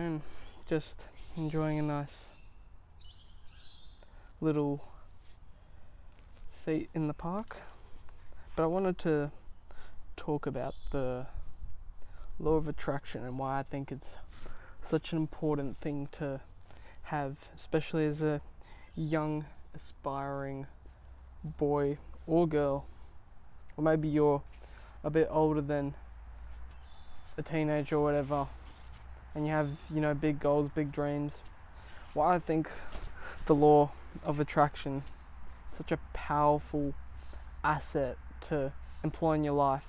And just enjoying a nice little seat in the park. But I wanted to talk about the law of attraction and why I think it's such an important thing to have, especially as a young, aspiring boy or girl, or maybe you're a bit older than a teenager or whatever, and you have, big goals, big dreams. Why I think the law of attraction is such a powerful asset to employ in your life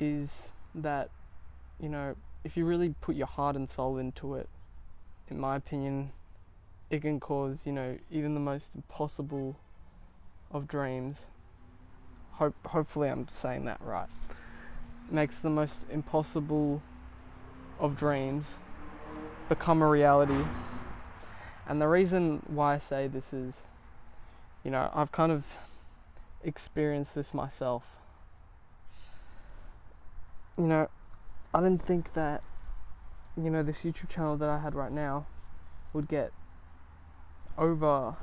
is that, if you really put your heart and soul into it, in my opinion, it can cause, even the most impossible of dreams. Hopefully I'm saying that right. Makes the most impossible of dreams become a reality. And the reason why I say this is, I've kind of experienced this myself. I didn't think that, this YouTube channel that I had right now would get over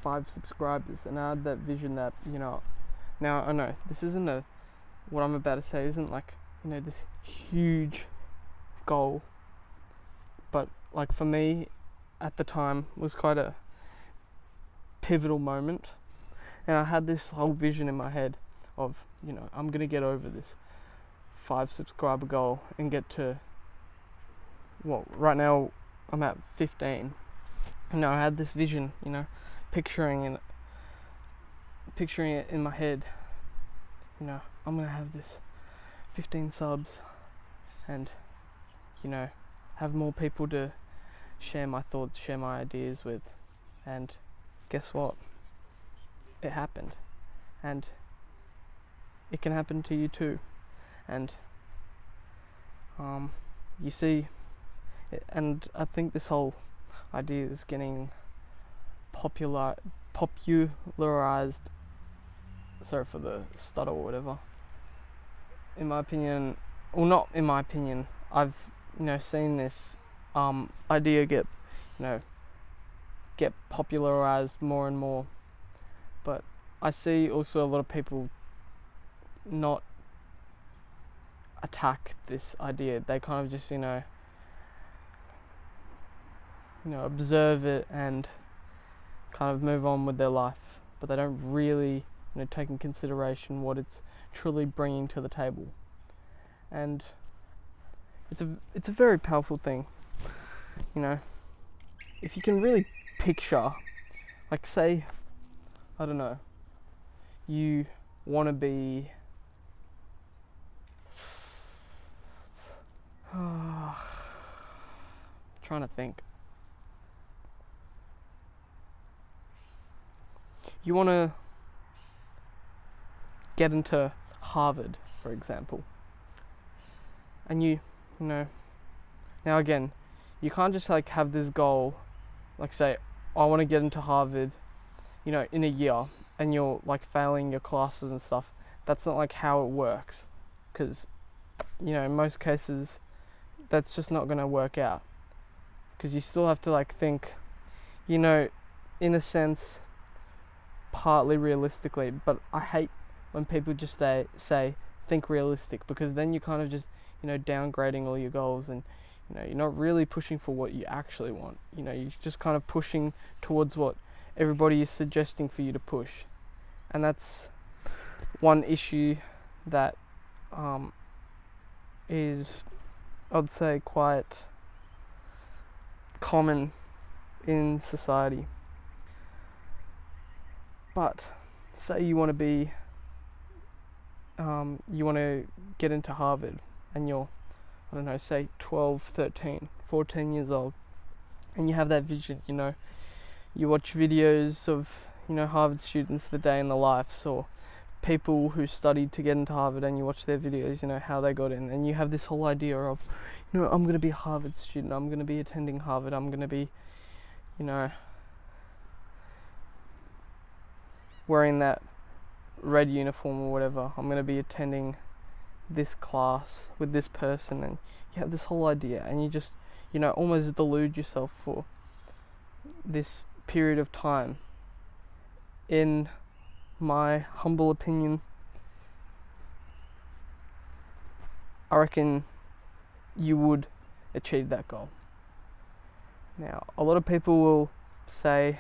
5 subscribers, and I had that vision that, now I know this isn't what I'm about to say isn't like, this huge goal, but like for me at the time was quite a pivotal moment, and I had this whole vision in my head of, I'm gonna get over this 5 subscriber goal and get to, right now I'm at 15. And I had this vision, picturing it in my head. I'm gonna have this 15 subs and, have more people to share my thoughts, share my ideas with. And guess what? It happened. And it can happen to you too. And you see, and I think this whole idea is getting popularized, sorry for the stutter or whatever, in my opinion, well, not in my opinion, I've seen this idea get popularized more and more, but I see also a lot of people not attack this idea. They kind of just observe it and kind of move on with their life, but they don't really take in consideration what it's truly bringing to the table. And it's a very powerful thing. If you can really picture, like, say, I don't know, you want to be trying to think. You want to get into Harvard, for example, and now again, you can't just like have this goal, like say, I want to get into Harvard, in a year, and you're like failing your classes and stuff. That's not like how it works, because in most cases that's just not going to work out, because you still have to like think, in a sense, partly realistically. But I hate when people just say think realistic, because then you kind of just downgrading all your goals, and you're not really pushing for what you actually want. You're just kind of pushing towards what everybody is suggesting for you to push. And that's one issue that is, I'd say, quite common in society. But say you want to be you want to get into Harvard, and you're, I don't know, say 12, 13, 14 years old, and you have that vision. You watch videos of Harvard students, the day in the lives, or people who studied to get into Harvard, and you watch their videos, how they got in, and you have this whole idea of, I'm going to be a Harvard student, I'm going to be attending Harvard, I'm going to be, wearing that red uniform or whatever, I'm going to be attending this class with this person, and you have this whole idea, and you just, almost delude yourself for this period of time. In my humble opinion, I reckon you would achieve that goal. Now, a lot of people will say,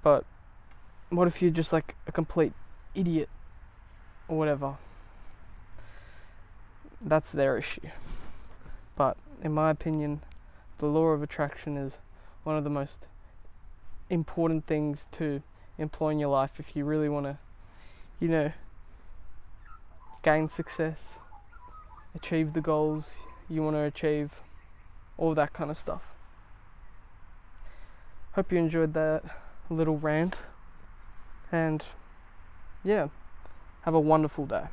but what if you're just like a complete idiot or whatever? That's their issue. But in my opinion, the law of attraction is one of the most important things to employ in your life if you really want to, gain success, achieve the goals you want to achieve, all that kind of stuff. Hope you enjoyed that little rant, and yeah, have a wonderful day.